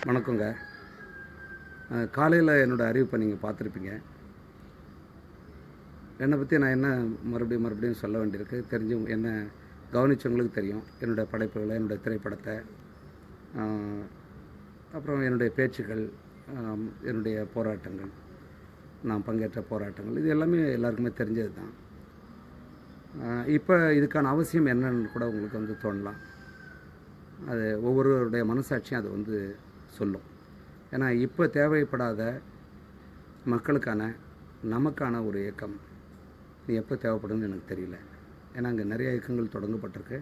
வணக்கங்க. காலையில் என்னோடய அறிவிப்பை நீங்கள் பார்த்துருப்பீங்க. என்னை பற்றி நான் என்ன மறுபடியும் சொல்ல வேண்டியிருக்கு. தெரிஞ்சவங்க என்ன கவனித்தவங்களுக்கு தெரியும். என்னுடைய படைப்புகளை, என்னுடைய திரைப்படத்தை, அப்புறம் என்னுடைய பேச்சுக்கள், என்னுடைய போராட்டங்கள், நான் பங்கேற்ற போராட்டங்கள், இது எல்லாமே எல்லாருக்குமே தெரிஞ்சது தான். இப்போ இதுக்கான அவசியம் என்னன்னு கூட உங்களுக்கு வந்து தோணலாம். அது ஒவ்வொருவருடைய மனசாட்சியும் அது வந்து சொல்லும். ஏன்னா இப்போ தேவைப்படாத மக்களுக்கான நமக்கான ஒரு இயக்கம் இது எப்போ தேவைப்படும்னு எனக்கு தெரியல. ஏன்னா அங்கே நிறைய இயக்கங்கள் தொடங்கப்பட்டிருக்கு.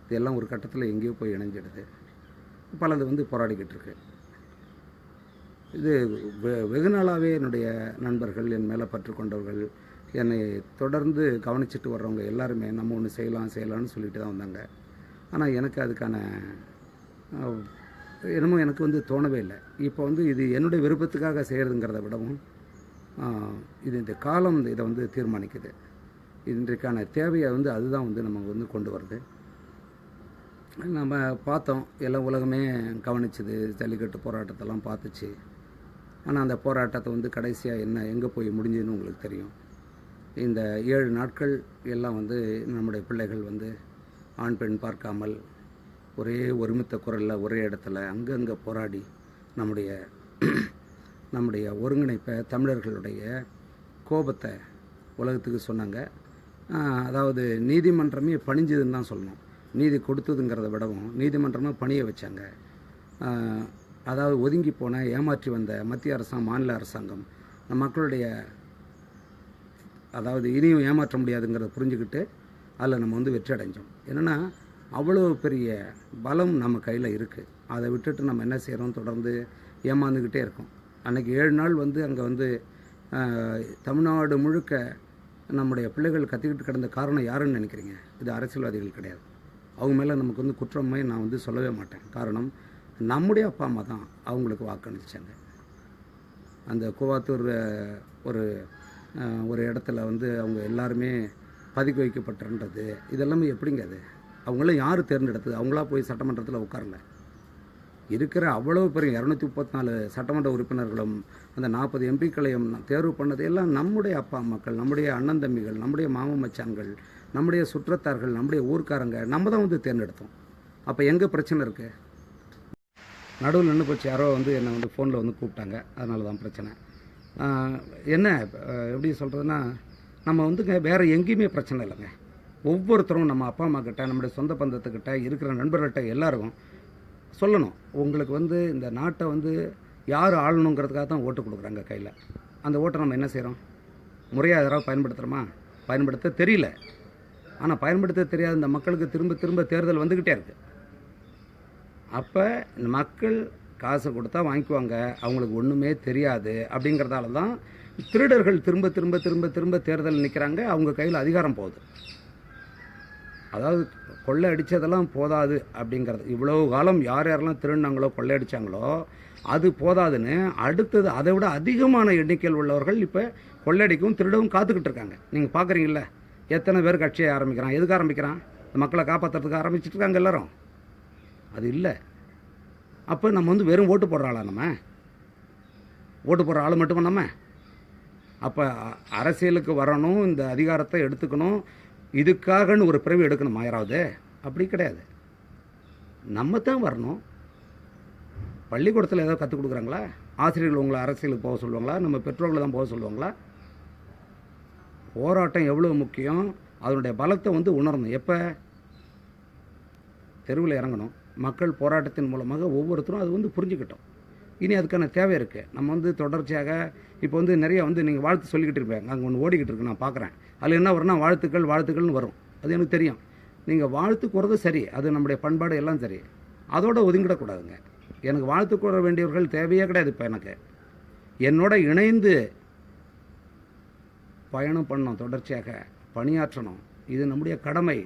இதெல்லாம் ஒரு கட்டத்தில் எங்கேயோ போய் இணைஞ்சிடுது. பலது வந்து போராடிக்கிட்டு இருக்கு. இது வெகு நாளாகவே என்னுடைய நண்பர்கள், என் மேலே பற்று கொண்டவர்கள், என்னை தொடர்ந்து கவனிச்சுட்டு வர்றவங்க எல்லாருமே நம்ம ஒன்று செய்யலாம்னு சொல்லிட்டு தான் வந்தாங்க. ஆனால் எனக்கு அதுக்கான என்னமோ எனக்கு வந்து தோணவே இல்லை. இப்போ வந்து இது என்னுடைய விருப்பத்துக்காக செய்கிறதுங்கிறத விடவும் இது இந்த காலம் இதை வந்து தீர்மானிக்குது. இன்றைக்கான தேவையை வந்து அதுதான் வந்து நம்ம வந்து கொண்டு வருது. நம்ம பார்த்தோம், எல்லாம் உலகமே கவனிச்சுது, ஜல்லிக்கட்டு போராட்டத்தெல்லாம் பார்த்துச்சு. ஆனால் அந்த போராட்டத்தை வந்து கடைசியாக எங்கே போய் முடிஞ்சதுன்னு உங்களுக்கு தெரியும். இந்த 7 நாட்கள் எல்லாம் வந்து நம்முடைய பிள்ளைகள் வந்து ஆண் பெண் பார்க்காமல் ஒரே ஒருமித்த குரலில் ஒரே இடத்துல அங்கங்கே போராடி நம்முடைய ஒருங்கிணைப்பை, தமிழர்களுடைய கோபத்தை உலகத்துக்கு சொன்னாங்க. அதாவது நீதிமன்றமே பணிஞ்சதுன்னு தான் சொல்லணும். நீதி கொடுத்ததுங்கிறத விடவும் நீதிமன்றமே பணிய வச்சாங்க. அதாவது ஒதுங்கி போன, ஏமாற்றி வந்த மத்திய அரசாங்கம், மாநில அரசாங்கம் மக்களுடைய அதாவது இனியும் ஏமாற்ற முடியாதுங்கிறத புரிஞ்சுக்கிட்டு அதில் நம்ம வந்து வெற்றி அடைஞ்சோம். என்னென்னா அவ்வளோ பெரிய பலம் நம்ம கையில் இருக்குது. அதை விட்டுட்டு நம்ம என்ன செய்கிறோம், தொடர்ந்து ஏமாந்துக்கிட்டே இருக்கோம். அன்றைக்கி 7 நாள் வந்து அங்கே வந்து தமிழ்நாடு முழுக்க நம்முடைய பிள்ளைகள் கத்திக்கிட்டு கிடந்த காரணம் யாருன்னு நினைக்கிறீங்க? இது அரசியல்வாதிகள் கிடையாது. அவங்க மேலே நமக்கு வந்து குற்றமே நான் வந்து சொல்லவே மாட்டேன். காரணம், நம்முடைய அப்பா அம்மா தான் அவங்களுக்கு வாக்களிச்சாங்க. அந்த கூவாத்தூர் ஒரு இடத்துல வந்து அவங்க எல்லாருமே பதுக்கி வைக்கப்பட்டிருந்தது. இதெல்லாமே எப்படிங்க? அது அவங்களாம் யார் தேர்ந்தெடுத்தது? அவங்களா போய் சட்டமன்றத்தில் உட்காரல. இருக்கிற அவ்வளோ பெரிய 234 சட்டமன்ற உறுப்பினர்களும் அந்த 40 எம்பிக்களையும் தேர்வு பண்ணது எல்லாம் நம்முடைய அப்பா அம்மாக்கள், நம்முடைய அண்ணன் தம்பிகள், நம்முடைய மாமன் மச்சான்கள், நம்முடைய சுற்றத்தார்கள், நம்முடைய ஊர்க்காரங்க. நம்ம தான் வந்து தேர்ந்தெடுத்தோம். அப்போ எங்கே பிரச்சனை இருக்குது? நடுவில் நின்று போச்சு. யாரோ வந்து என்னை வந்து ஃபோனில் வந்து கூப்பிட்டாங்க. அதனால தான் பிரச்சனை. என்ன எப்படி சொல்கிறதுன்னா, நம்ம வந்துங்க வேறு எங்கேயுமே பிரச்சனை இல்லைங்க. ஒவ்வொருத்தரும் நம்ம அப்பா அம்மா கிட்ட, நம்முடைய சொந்த பந்தத்துக்கிட்ட, இருக்கிற நண்பர்கள்ட்ட எல்லாருக்கும் சொல்லணும், உங்களுக்கு வந்து இந்த நாட்டை வந்து யார் ஆளணுங்கிறதுக்காக தான் ஓட்டு கொடுக்குறாங்க கையில். அந்த ஓட்டை நம்ம என்ன செய்கிறோம்? முறையாக யாராவது பயன்படுத்துகிறோமா? பயன்படுத்த தெரியல. ஆனால் பயன்படுத்த தெரியாத இந்த மக்களுக்கு திரும்ப திரும்ப தேர்தல் வந்துக்கிட்டே இருக்குது. அப்போ இந்த மக்கள் காசு கொடுத்தா வாங்கிக்குவாங்க, அவங்களுக்கு ஒன்றுமே தெரியாது. அப்படிங்கிறதால தான் திருடர்கள் திரும்ப திரும்ப திரும்ப திரும்ப தேர்தல் நிற்கிறாங்க. அவங்க கையில் அதிகாரம் போகுது. அதாவது கொள்ளை அடித்ததெல்லாம் போதாது அப்படிங்கிறது. இவ்வளோ காலம் யார் யாரெல்லாம் திருடினாங்களோ, கொள்ளை அடித்தாங்களோ, அது போதாதுன்னு அடுத்தது அதை விட அதிகமான எண்ணிக்கையில் உள்ளவர்கள் இப்போ கொள்ளையடிக்கவும் திருடவும் காத்துக்கிட்டு இருக்காங்க. நீங்கள் பார்க்குறீங்கள, எத்தனை பேர் கட்சியை ஆரம்பிக்கிறான்? எதுக்கு ஆரம்பிக்கிறான்? மக்களை காப்பாற்றுறதுக்கு ஆரம்பிச்சுட்டு இருக்காங்க எல்லாரும். அது இல்லை. அப்போ நம்ம வந்து வெறும் ஓட்டு போடுற ஆளா? நம்ம ஓட்டு போடுற ஆள் மட்டும் நம்ம. அப்போ அரசியலுக்கு வரணும், இந்த அதிகாரத்தை எடுத்துக்கணும், இதுக்காகன்னு ஒரு பிறவி எடுக்கணும் யாராவது? அப்படி கிடையாது. நம்ம தான் வரணும். பள்ளிக்கூடத்தில் ஏதோ கற்றுக் கொடுக்குறாங்களா? ஆசிரியர்கள் உங்களை அரசியலுக்கு போக சொல்லுவாங்களா? நம்ம பெற்றோர்களை தான் போக சொல்லுவாங்களா? போராட்டம் எவ்வளோ முக்கியம், அதனுடைய பலத்தை வந்து உணரணும். எப்போ? தெருவில் இறங்கணும். மக்கள் போராட்டத்தின் மூலமாக ஒவ்வொருத்தரும் அது வந்து புரிஞ்சுக்கிட்டோம். இனி அதுக்கான தேவை இருக்குது. நம்ம வந்து தொடர்ச்சியாக இப்போ வந்து நிறைய வந்து நீங்கள் வாழ்த்து சொல்லிக்கிட்டு இருப்பீங்க. அங்கே ஒன்று ஓடிக்கிட்டு இருக்கு, நான் பார்க்குறேன். அதில் என்ன வரும்னா வாழ்த்துக்கள்னு வரும். அது எனக்கு தெரியும். நீங்கள் வாழ்த்து கூறது சரி, அது நம்முடைய பண்பாடு எல்லாம் சரி. அதோட ஒதுங்கிடக்கூடாதுங்க. எனக்கு வாழ்த்து கூற வேண்டியவர்கள் தேவையே கிடையாது. இப்போ எனக்கு என்னோட இணைந்து பயணம் பண்ணணும், தொடர்ச்சியாக பணியாற்றணும். இது நம்முடைய கடமை.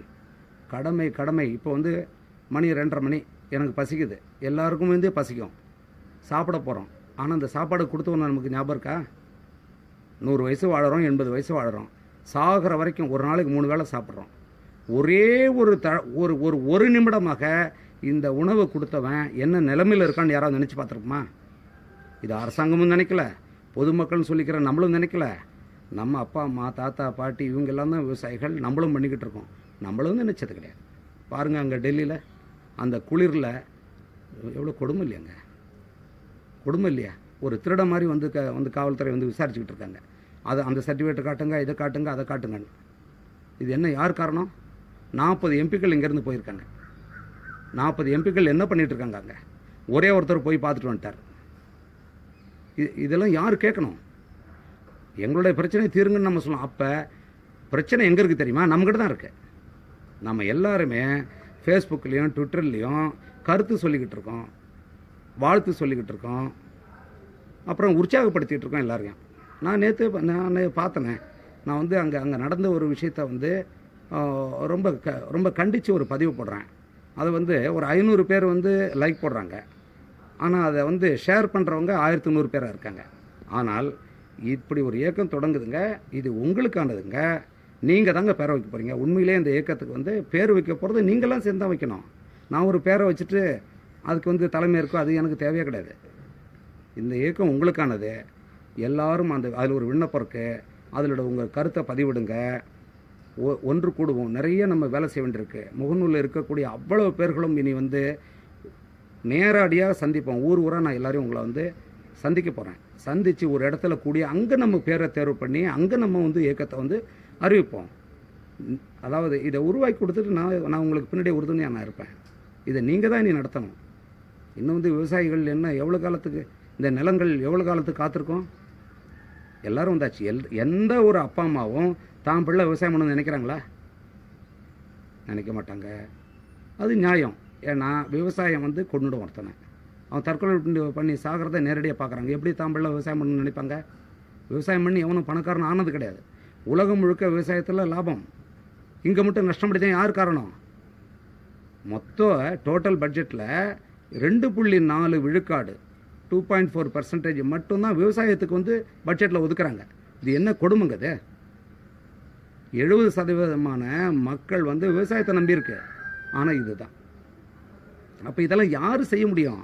இப்போ வந்து மணி 2:30 மணி, எனக்கு பசிக்குது. எல்லாருக்கும் வந்து பசிக்கும். சாப்பிட போகிறோம். ஆனால் அந்த சாப்பாடு கொடுத்தவன நமக்கு ஞாபகம் இருக்கா? 100 வயசு வாழறோம், 80 வயசு வாழறோம். சாகிற வரைக்கும் ஒரு நாளைக்கு 3 வேளை சாப்பிட்றோம். ஒரே ஒரு நிமிடமாக இந்த உணவை கொடுத்தவன் என்ன நிலைமையில் இருக்கான்னு யாராவது நினச்சி பார்த்துருக்குமா? இது அரசாங்கமும் நினைக்கல, பொதுமக்கள்னு சொல்லிக்கிற நம்மளும் நினைக்கல. நம்ம அப்பா அம்மா தாத்தா பாட்டி இவங்க எல்லாம் தான் விவசாயிகள், நம்மளும் பண்ணிக்கிட்டு இருக்கோம். நம்மளும் நினைச்சது கிடையாது. பாருங்கள், அங்கே டெல்லியில் அந்த குளிரில் எவ்வளோ கொடுமை இல்லையாங்க, கொடுமை இல்லையா? ஒரு திருட மாதிரி வந்து காவல்துறை வந்து விசாரிச்சுக்கிட்டு இருக்காங்க. அதை அந்த சர்டிஃபிகேட்டை காட்டுங்க, இதை காட்டுங்க, அதை காட்டுங்கன்னு. இது என்ன, யார் காரணம்? 40 எம்பிக்கள் இங்கேருந்து போயிருக்காங்க. 40 எம்பிக்கள் என்ன பண்ணிகிட்டு இருக்காங்க அங்கே? ஒரே ஒருத்தர் போய் பார்த்துட்டு வந்துட்டார். இதெல்லாம் யார் கேட்கணும்? எங்களுடைய பிரச்சனை தீருங்கன்னு நம்ம சொல்லலாம். அப்போ பிரச்சனை எங்கே இருக்குது தெரியுமா? நம்மக்கிட்ட தான் இருக்குது. நம்ம எல்லாருமே ஃபேஸ்புக்லேயும் ட்விட்டர்லேயும் கருத்து சொல்லிக்கிட்டு இருக்கோம், வாழ்த்து சொல்லிக்கிட்டு இருக்கோம், அப்புறம் உற்சாகப்படுத்திகிட்டு இருக்கோம் எல்லாரையும். நான் பார்த்தேனே, நான் வந்து அங்கே நடந்த ஒரு விஷயத்தை வந்து ரொம்ப கண்டித்து ஒரு பதிவு போடுறேன். அதை வந்து ஒரு 500 பேர் வந்து லைக் போடுறாங்க. ஆனால் அதை வந்து ஷேர் பண்ணுறவங்க 1100 பேராக இருக்காங்க. ஆனால் இப்படி ஒரு இயக்கம் தொடங்குதுங்க, இது உங்களுக்கானதுங்க. நீங்கள் தாங்க பேரை வைக்க போகிறீங்க. உண்மையிலே இந்த இயக்கத்துக்கு வந்து பேர் வைக்க போகிறது நீங்களாம் சேர்ந்து தான் வைக்கணும். நான் ஒரு பேரை வச்சுட்டு அதுக்கு வந்து தலைமை இருக்கும், அது எனக்கு தேவையே கிடையாது. இந்த இயக்கம் உங்களுக்கானது. எல்லாரும் அதில் ஒரு விண்ணப்பம் இருக்குது, அதில் உங்கள் கருத்தை பதிவிடுங்க. ஒன்று கூடுவோம். நிறைய நம்ம வேலை செய்ய வேண்டியிருக்கு. முகநூலில் இருக்கக்கூடிய அவ்வளோ பேர்களும் இனி வந்து நேரடியாக சந்திப்போம். ஊர் ஊராக நான் எல்லோரையும் உங்களை வந்து சந்திக்க போகிறேன். சந்தித்து ஒரு இடத்துல கூடிய அங்கே நம்ம பேரை தேர்வு பண்ணி அங்கே நம்ம வந்து இயக்கத்தை வந்து அறிவிப்போம். அதாவது இதை உருவாக்கி கொடுத்துட்டு நான் உங்களுக்கு பின்னாடி உறுதுணையாக நான் இருப்பேன். இதை நீங்கள் தான் இனி நடத்தணும். இன்னும் வந்து விவசாயிகள் என்ன எவ்வளோ காலத்துக்கு, இந்த நிலங்கள் எவ்வளோ காலத்துக்கு காத்திருக்கோம்? எல்லோரும் வந்தாச்சு. எந்த ஒரு அப்பா அம்மாவும் தான் பிள்ளை விவசாயம் பண்ணணும்னு நினைக்கிறாங்களா? நினைக்க மாட்டாங்க. அது நியாயம். ஏன்னா விவசாயம் வந்து கொண்டுடும் ஒருத்தனை. அவன் தற்கொலை பண்ணி சாகிறத நேரடியாக பார்க்குறாங்க. எப்படி தான் பிள்ளை விவசாயம் பண்ணணும்னு நினைப்பாங்க? விவசாயம் பண்ணி எவனும் பணக்காரன் ஆனது கிடையாது. உலகம் முழுக்க விவசாயத்தில் லாபம். இங்கே மட்டும் நஷ்டப்படிதான் யார் காரணம்? மொத்த டோட்டல் பட்ஜெட்டில் 2.4 விழுக்காடு 2.4% மட்டும்தான் விவசாயத்துக்கு வந்து பட்ஜெட்டில் ஒதுக்குறாங்க. இது என்ன கொடுமைங்க? இது 70% மக்கள் வந்து விவசாயத்தை நம்பியிருக்கு. ஆனால் இதுதான். அப்போ இதெல்லாம் யார் செய்ய முடியும்?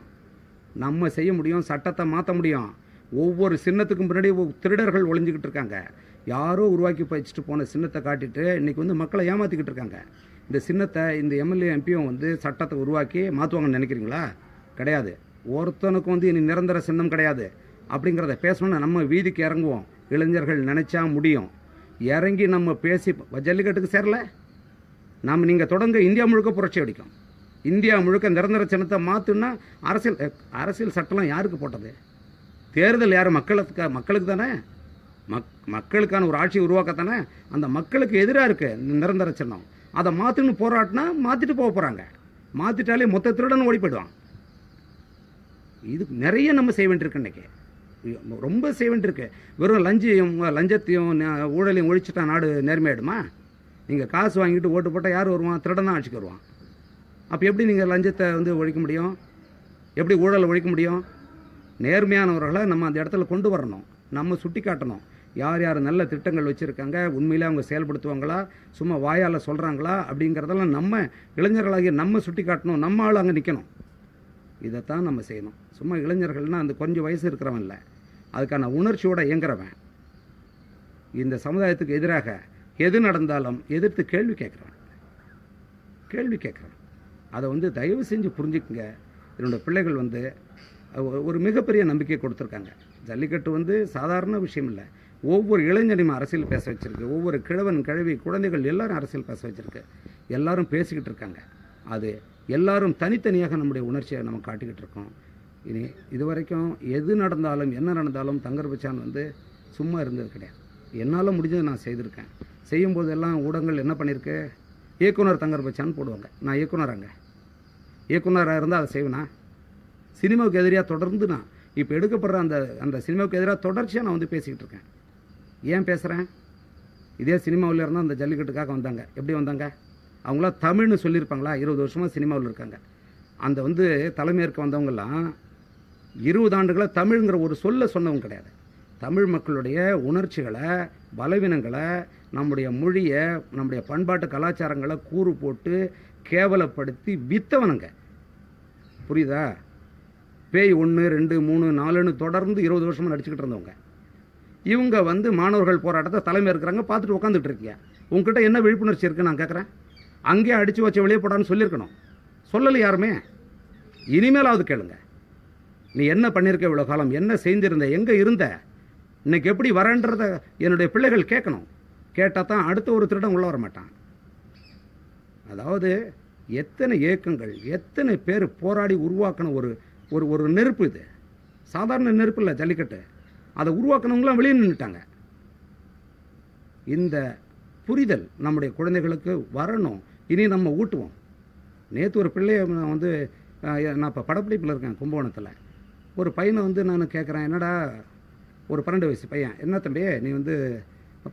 நம்ம செய்ய முடியும். சட்டத்தை மாற்ற முடியும். ஒவ்வொரு சின்னத்துக்கும் பின்னாடி திருடர்கள் ஒளிஞ்சிக்கிட்டு இருக்காங்க. யாரோ உருவாக்கி வச்சுட்டு போன சின்னத்தை காட்டிட்டு இன்றைக்கி வந்து மக்களை ஏமாற்றிக்கிட்டு இருக்காங்க. இந்த சின்னத்தை இந்த எம்எல்ஏ எம்பியும் வந்து சட்டத்தை உருவாக்கி மாற்றுவாங்கன்னு நினைக்கிறீங்களா? கிடையாது. ஒருத்தனுக்கும் வந்து இனி நிரந்தர சின்னம் கிடையாது. அப்படிங்கிறத பேசணும்னா நம்ம வீதிக்கு இறங்குவோம். இளைஞர்கள் நினச்சா முடியும். இறங்கி நம்ம பேசி ஜல்லிக்கட்டுக்கு சேரல, நீங்கள் தொடங்க இந்தியா முழுக்க புரட்சி அடிக்கும். இந்தியா முழுக்க நிரந்தர சின்னத்தை மாற்றுன்னா அரசியல் சட்டம்லாம் யாருக்கு போட்டது? தேர்தல் யார்? மக்களுக்கு தானே. மக்களுக்கான ஒரு ஆட்சி உருவாக்கத்தானே. அந்த மக்களுக்கு எதிராக இருக்குது நிரந்தர சின்னம். அதை மாற்றுன்னு போராட்டினா மாற்றிட்டு போக போகிறாங்க. மாற்றிட்டாலே மொத்த திருடன் ஓடி போயிடுவான். இது நிறைய நம்ம செய்ய வேண்டியிருக்கு. இன்றைக்கி ரொம்ப செய்ய வேண்டியிருக்கு. வெறும் லஞ்சத்தையும் ஊழலையும் ஒழிச்சுட்டா நாடு நேர்மையாயிடுமா? நீங்கள் காசு வாங்கிட்டு ஓட்டு போட்டால் யார் வருவான்? திருடன் தான் ஆட்சிக்கு வருவான். அப்போ எப்படி நீங்கள் லஞ்சத்தை வந்து ஒழிக்க முடியும்? எப்படி ஊழலை ஒழிக்க முடியும்? நேர்மையானவர்களை நம்ம அந்த இடத்துல கொண்டு வரணும். நம்ம சுட்டி காட்டணும். யார் யார் நல்ல திட்டங்கள் வச்சுருக்காங்க, உண்மையிலே அவங்க செயல்படுத்துவாங்களா, சும்மா வாயால் சொல்கிறாங்களா அப்படிங்கிறதெல்லாம் நம்ம இளைஞர்களாகிய நம்ம சுட்டி காட்டணும். நம்ம ஆள் அங்கே நிற்கணும். இதைத்தான் நம்ம செய்யணும். சும்மா இளைஞர்கள்னால் அந்த கொஞ்சம் வயசு இருக்கிறவன் இல்லை, அதுக்கான உணர்ச்சியோடு இயங்குறவன். இந்த சமுதாயத்துக்கு எதிராக எது நடந்தாலும் எதிர்த்து கேள்வி கேட்குறவன். அதை வந்து தயவு செஞ்சு புரிஞ்சுக்குங்க. என்னோடய பிள்ளைகள் வந்து ஒரு மிகப்பெரிய நம்பிக்கை கொடுத்துருக்காங்க. ஜல்லிக்கட்டு வந்து சாதாரண விஷயம் இல்லை. ஒவ்வொரு இளைஞரையும் அரசியல் பேச வச்சுருக்கு. ஒவ்வொரு கிழவன் கிழவி குழந்தைகள் எல்லாரும் அரசியல் பேச வச்சுருக்கு. எல்லாரும் பேசிக்கிட்டு இருக்காங்க. அது எல்லாரும் தனித்தனியாக நம்முடைய உணர்ச்சியை நம்ம காட்டிக்கிட்டு இருக்கோம். இனி இது வரைக்கும் எது நடந்தாலும் என்ன நடந்தாலும் தங்கர் பச்சான் வந்து சும்மா இருந்தது கிடையாது. என்னால் முடிஞ்சது நான் செய்திருக்கேன். செய்யும்போதெல்லாம் ஊடகங்கள் என்ன பண்ணியிருக்கு? இயக்குனர் தங்கர் பச்சான் போடுவாங்க. நான் இயக்குனராக இருந்தால் அதை செய்வேனா? சினிமாவுக்கு எதிராக தொடர்ந்து நான் இப்போ எடுக்கப்படுற அந்த சினிமாவுக்கு எதிராக தொடர்ச்சியாக நான் வந்து பேசிக்கிட்டு இருக்கேன். ஏன் பேசுகிறேன்? இதே சினிமாவில் இருந்தால் அந்த ஜல்லிக்கட்டுக்காக வந்தாங்க. எப்படி வந்தாங்க? அவங்களாம் தமிழ்னு சொல்லியிருப்பாங்களா? 20 வருஷமாக சினிமாவில் இருக்காங்க. அந்த வந்து தலைமையேற்க வந்தவங்கெல்லாம் 20 ஆண்டுகளை தமிழ்ங்கிற ஒரு சொல்ல சொன்னவங்க கிடையாது. தமிழ் மக்களுடைய உணர்ச்சிகளை, பலவீனங்களை, நம்முடைய மொழியை, நம்முடைய பண்பாட்டு கலாச்சாரங்களை கூறு போட்டு கேவலப்படுத்தி விற்றவனுங்க. புரியுதா? பேய் 1, 2, 3, 4ன்னு தொடர்ந்து 20 வருஷமாக நடிச்சுக்கிட்டு இருந்தவங்க. இவங்க வந்து மாணவர்கள் போராட்டத்தை தலைமை இருக்கிறாங்க, பார்த்துட்டு உட்காந்துட்டு இருக்கீங்க. உங்ககிட்ட என்ன விழிப்புணர்ச்சி இருக்குது நான் கேட்குறேன்? அங்கேயே அடித்து வச்ச வெளியே போடான்னு சொல்லியிருக்கணும். சொல்லலை யாருமே. இனிமேலாவது கேளுங்க. நீ என்ன பண்ணியிருக்க இவ்வளோ காலம், என்ன செஞ்சிருந்த, எங்கே இருந்த, இன்னைக்கு எப்படி வரன்றத என்னுடைய பிள்ளைகள் கேட்கணும். கேட்டால் தான் அடுத்த ஒரு திருடம் உள்ள வர மாட்டான். அதாவது எத்தனை இயக்கங்கள், எத்தனை பேர் போராடி உருவாக்கின ஒரு ஒரு ஒரு நெருப்பு. இது சாதாரண நெருப்பு இல்லை. ஜல்லிக்கட்டு அதை உருவாக்கினவங்களாம் வெளியே நின்றுட்டாங்க. இந்த புரிதல் நம்முடைய குழந்தைகளுக்கு வரணும். இனி நம்ம ஊட்டுவோம். நேற்று ஒரு பிள்ளைய வந்து நான் இப்போ படப்பிடிப்பில் இருக்கேன் கும்பகோணத்தில். ஒரு பையனை வந்து நான் கேட்குறேன், என்னடா ஒரு 12 வயசு பையன், என்ன தம்பி நீ வந்து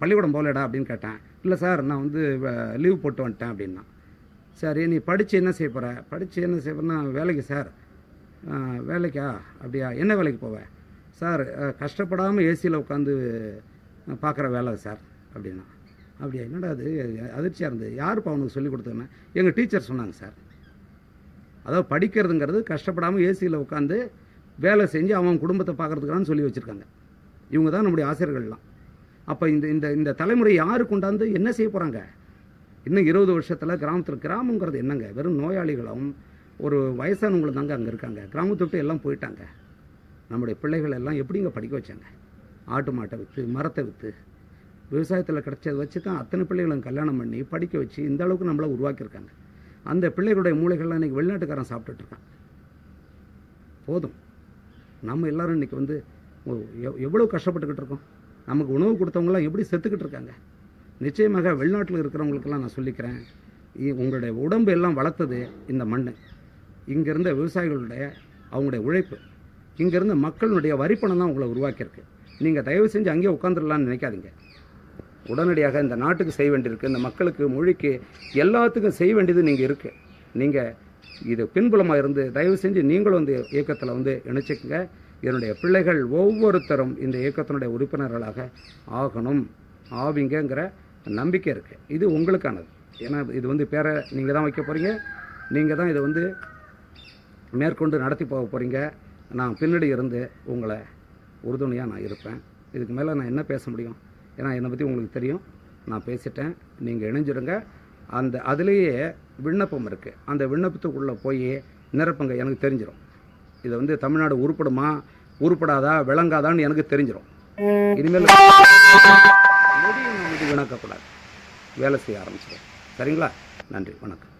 பள்ளிக்கூடம் போகலடா அப்படின்னு கேட்டேன். இல்லை சார் நான் வந்து லீவ் போட்டு வந்துட்டேன் அப்படின்னா. சரி நீ படித்து என்ன செய்ய போகிற? படித்து என்ன செய்ய போகிறேன்னா வேலைக்கு சார். வேலைக்கா? அப்படியா, என்ன வேலைக்கு போவேன் சார்? கஷ்டப்படாமல் ஏசியில் உட்காந்து பார்க்குற வேலை சார் அப்படின்னா. அப்படியா, என்னடா அது அதிர்ச்சியாக இருந்தது. யாருப்பா அவனுக்கு சொல்லிக் கொடுத்தோன்னா, எங்கள் டீச்சர் சொன்னாங்க சார். அதாவது படிக்கிறதுங்கிறது கஷ்டப்படாமல் ஏசியில் உட்காந்து வேலை செஞ்சு அவன் குடும்பத்தை பார்க்குறதுக்கான்னு சொல்லி வச்சுருக்காங்க. இவங்க தான் நம்முடைய ஆசிரியர்கள்லாம். அப்போ இந்த இந்த இந்த தலைமுறை யாரு கொண்டாந்து என்ன செய்ய போகிறாங்க? இன்னும் 20 வருஷத்தில் கிராமங்கிறது என்னங்க? வெறும் நோயாளிகளும் ஒரு வயசானவங்களும் தாங்க அங்கே இருக்காங்க. கிராமத்தை விட்டு எல்லாம் போயிட்டாங்க. நம்முடைய பிள்ளைகள் எல்லாம் எப்படிங்க படிக்க வச்சாங்க? ஆட்டு மாட்டை விற்று, மரத்தை விற்று, விவசாயத்தில் கிடைச்சதை வச்சு தான் அத்தனை பிள்ளைகளும் கல்யாணம் பண்ணி படிக்க வச்சு இந்த அளவுக்கு நம்மளை உருவாக்கியிருக்காங்க. அந்த பிள்ளைகளுடைய மூளைகள்லாம் இன்றைக்கி வெளிநாட்டுக்காரன் சாப்பிட்டுட்ருக்கான். போதும். நம்ம எல்லோரும் இன்றைக்கி வந்து எவ்வளோ கஷ்டப்பட்டுக்கிட்டு இருக்கோம். நமக்கு உணவு கொடுத்தவங்களாம் எப்படி செத்துக்கிட்டு இருக்காங்க. நிச்சயமாக வெளிநாட்டில் இருக்கிறவங்களுக்கெல்லாம் நான் சொல்லிக்கிறேன், உங்களுடைய உடம்பு எல்லாம் வளர்த்தது இந்த மண், இங்கேருந்த விவசாயிகளுடைய அவங்களுடைய உழைப்பு, இங்கேருந்த மக்களுடைய வரிப்பணம் தான் உங்களை உருவாக்கியிருக்கு. நீங்கள் தயவு செஞ்சு அங்கேயே உட்காந்துடலான்னு நினைக்காதீங்க. உடனடியாக இந்த நாட்டுக்கு செய்ய வேண்டியிருக்கு, இந்த மக்களுக்கு, மொழிக்கு, எல்லாத்துக்கும் செய்ய வேண்டியது நீங்கள் இருக்குது. நீங்கள் இது பின்புலமாக இருந்து தயவு செஞ்சு நீங்களும் இந்த இயக்கத்தில் வந்து இணைச்சிக்கங்க. என்னுடைய பிள்ளைகள் ஒவ்வொருத்தரும் இந்த இயக்கத்தினுடைய உறுப்பினர்களாக ஆகணும், ஆவிங்கங்கிற நம்பிக்கை இருக்குது. இது உங்களுக்கானது. ஏன்னா இது வந்து பேரை நீங்கள் தான் வைக்க போகிறீங்க, நீங்கள் தான் இதை வந்து மேற்கொண்டு நடத்தி போக போகிறீங்க. நான் பின்னாடி இருந்து உங்களை உறுதுணையாக நான் இருப்பேன். இதுக்கு மேலே நான் என்ன பேச முடியும்? ஏன்னா என்னை பற்றி உங்களுக்கு தெரியும், நான் பேசிட்டேன். நீங்கள் இணைஞ்சிடுங்க. அந்த அதுலேயே விண்ணப்பம் இருக்குது, அந்த விண்ணப்பத்துக்குள்ளே போய் நிரப்புங்க. எனக்கு தெரிஞ்சிடும் இதை வந்து தமிழ்நாடு உருப்படுமா உருப்படாதா விளங்காதான்னு எனக்கு தெரிஞ்சிடும். இனிமேல் எதையும் நம்ம இது விளக்கக்கூடாது, வேலை செய்ய ஆரம்பிச்சிடும். சரிங்களா? நன்றி, வணக்கம்.